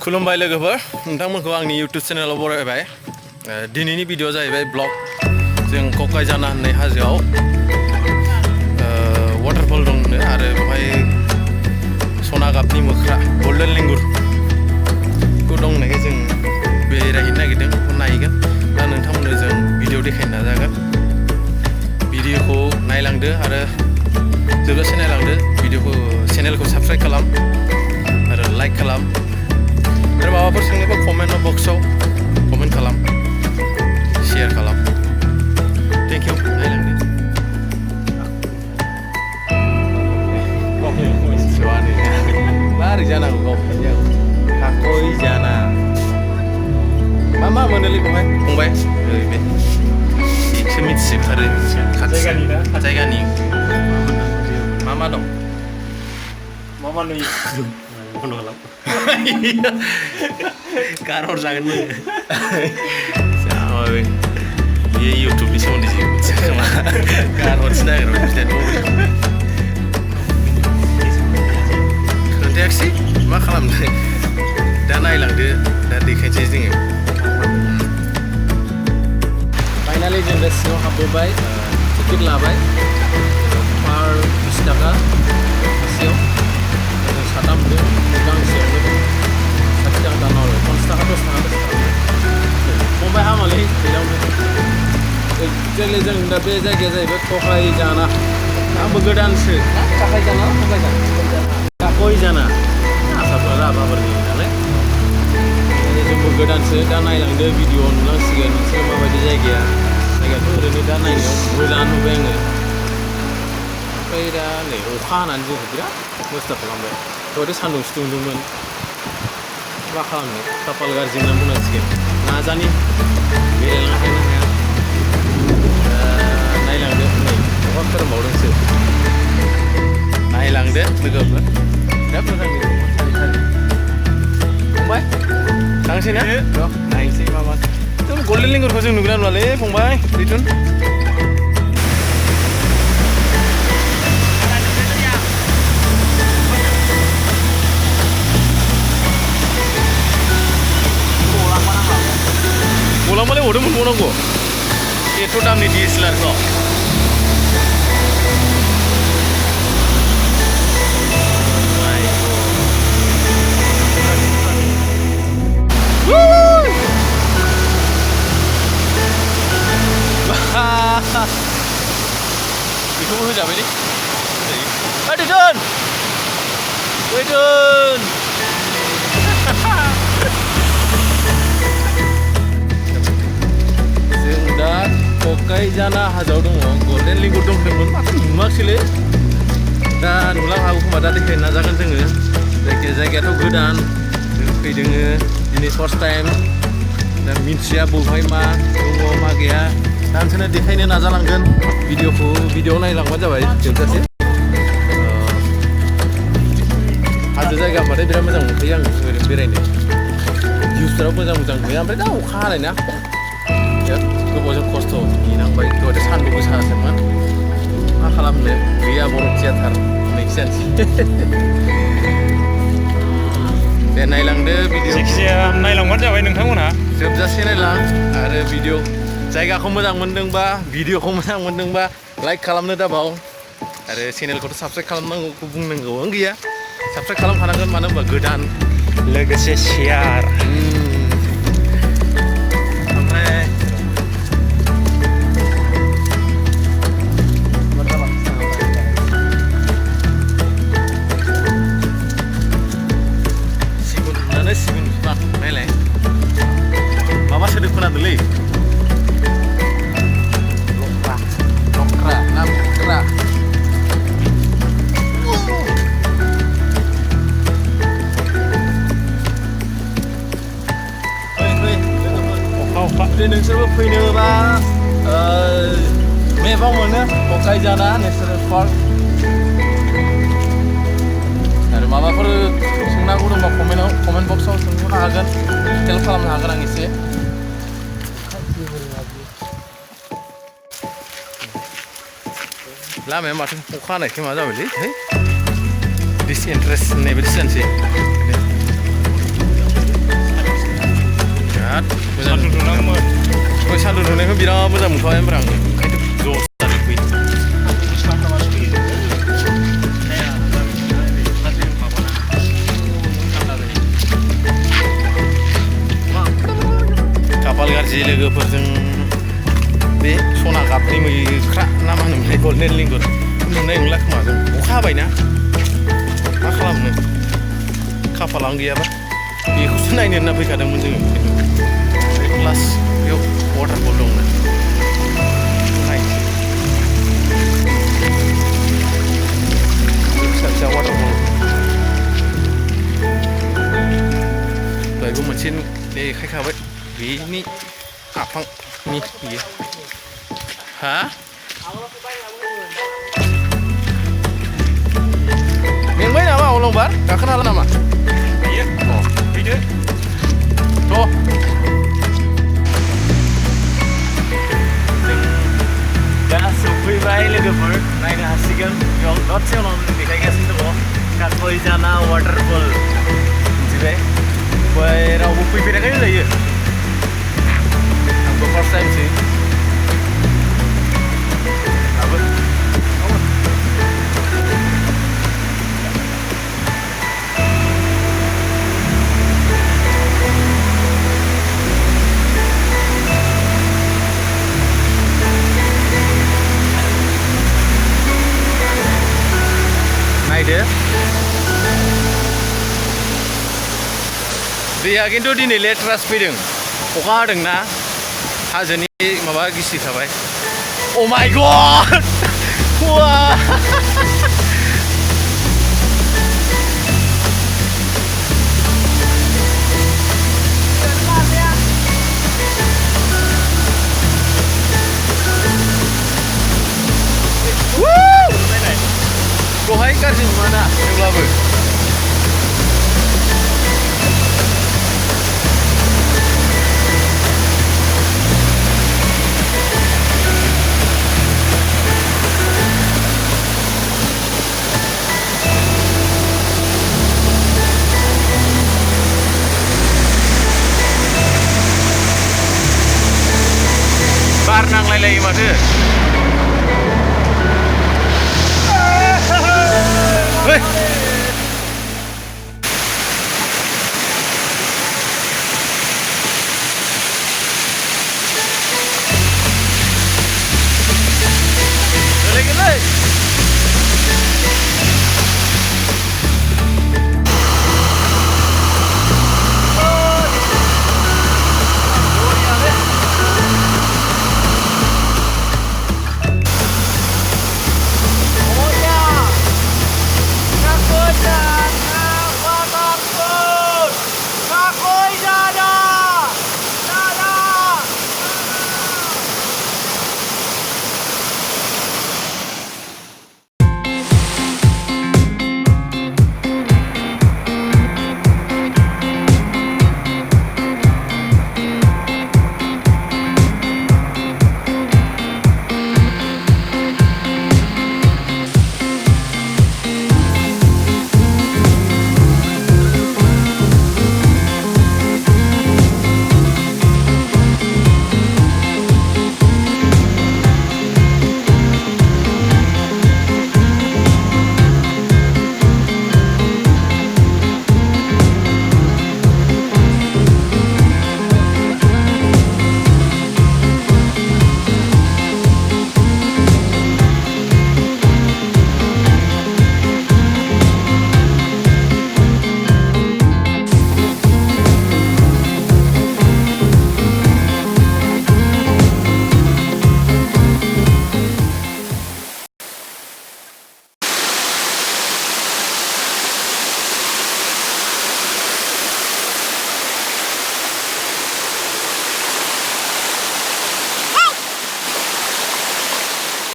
खुलुमबाय लोगोफोर नोंथांमोनखौ आंनि YouTube चेनेलाव बरायबाय दिनैनि भिडिअ जाहैबाय ब्लग जों ककाइजाना होननाय हाजोआव वाटारफल दंनो आरो बेवहाय सना गाबनि मोख्रा गोल्डेन लेंगुर को दंनायखाय जों बेरायहैनो नागिरदों नायगोन दा नोंथांमोननो जों भिडिअ देखायनो नाजागोन भिडिअखौ नायलांदो आरो जोबजासे नायलांदो भिडिअखौ चेनेलखौ साबस्क्राइब खालाम आरो लाइक खालाम आरो माबाफोर सोंनोबा कमेन्ट बक्सआव कमेन्ट खालाम शेयार खालाम थेंक इउ नायलांदो लारि जानांगौ काकइजाना मा मोनोलै बेवहाय फंबाय बे एसे मिथिजोबथारो जायगानि मा दं मा नुयो बन्द खालाम गारहर जागोन बेयो इउटुबनि सोमोन्दै जेबो मिथिया खोमा गारहरसो नागिरबाय खोन्थायाखिसै मा खालामनो दा नायलांदो दा देखायनोसै जोङो फाइनालि जों दा सिङाव हाबबोबाय टिकेट लाबाय पार 20 थाखा सासेयाव जों साथामजों गांसेयावनो 60 थाखा दानाव 50 थाखा 10 थाखा फंबाय हामालै बेयावनो एक्चुवेलि जों दा बे जायगाया जाहैबाय ककाइजाना आंबो गोदानसो काकइजाना काकइजाना आसामफ्रा राभाफोरनि नालाय जोंबो गोदानसो दा नायलांदो भिडिअ नुलांसिगोन नोंसोर माबायदि जायगायाथ' ओरैनो दा नायनायाव मोजां नुबाय आङो ओमफ्राय दा नै अखा हानानै जोंखौ बिराद मोस्ता खालामबाय दहायथ' सान्दुंसो दुंदोंमोन मा खालामनो खाफाल गाज्रि होननानै बुंनांसिगोन नाजानि बेरायलांनो हायो ना हाया नायलांदो नै अखा खोरोमबावदोंसो नायलांदो लोगोफोर बिराद मोजां फंबाय थांसै ना नायनोसै मा गल्डेन लेंगुरखौ जों नुगोना नुवालै फंबाय रिटुन गलांबालाय बहाथो मोनबावनांगौ एथ' दामनि DSLR-खौ बेखौबो होजाबायलै फैदोन जों दा ककाइजाना हाजोआव दङ गोल्डेन लेंगुर दंदोंमोन माथो नुवाखैलै दा नुलां हागौ खोमा दा देखायनो नाजागोन जोङो जायगायाथ' गोदान जों फैदोङो दिनै फार्स्ट टाइम दा मिन्थिया बबेहाय मा दङ मा गैया दा नोंसोरनो देखायनो नाजालांगोन भिडिअ नायलांबानो जाबाय जोबजासे हाजो जायगा होनबाथाय बिराद मोजां मोनखायो आं ओरैनो बेरायनो भिउसफोराव मोजां नुयो ओमफ्राय दा अखा हानाय ना बिराद गोबावजों खस्थ' नेनांबाय दहायथ' सान्दुं गोसासोमोन मा खालामनो गैया बर' थियाटार होननायखि जानोसै दे नायलांदो भिडिअ जायखिजाया नायलांबानो जाबाय नोंथांमोनहा जोबजासे नायलां आरो भिडिअ जायगाखौ मोजां मोनदोंबा भिडिअखौ मोजां मोनदोंबा लाइक खालामनो दाबाव आरो चेनेलखौथ' साबस्क्राइब खालामनांगौखौ बुंनांगौआनो गैया साबस्क्राइब खालामखानांगोन मानो होनबा गोदान लोगोसे शेयार ओमफ्राय सिगुन बिफां नायलाय माबा सोदोब खोनादोंलै लख्रा ना मोख्रा फै नोंसोरबो फैनोबा मेपाव मोनो ककाइजाना नेसनेल पार्क आरो माबाफोर सोंनांगौ दंबा कमेन्ट बक्सआव सोंहरनो हागोन हेल्प खालामनो हागोन आं एसे लामाया माथो अखा हानायखाय मा जाबायलै डिसइन्ट्रेस्ट होननाय बायदि जानोसै बिराद मोजां मोनखाबाय ओमफ्राय आं ओंखायनोथ' ज'स जादों फैयो खाफाल गाज्रि लोगोफोरजों बे सना गाबनि मोख्रा ना मा होनोमोनलाय गल्डेन लिंगुर नुनाय नंला खोमा जों अखा हाबायना मा खालामनो खाफालानो गैयाबा बेखौसो नायनो होनना फैखादोंमोन जोङो प्लास बेयाव वाटारफल दंना नायनोसै फिसा फिसा वाटारफल दहायबो मोनसे देखायखाबाय बेनि आफांनि बियो हा मेंबाय नामा अलंबार गाखोनो हाला नामा Iya, fैदो जों दा सफैबाय लोगोफोर नायनो हासिगोन बेयाव दसे उनाव देखायगासिनो दङ काकइजाना वाटारफल मिथिबाय ओमफ्राय रावबो फैफेराखै होनजायो आंबो फार्स्ट टाइमसै नायदो दैया खिन्थु दिनै लेट्रास फैदों अखा हादोंना हाजोनि माबा गिसिखाबाय अ माय गड वा दहाय गाज्रि नङाना थेवब्लाबो बार नांलायलायो माथो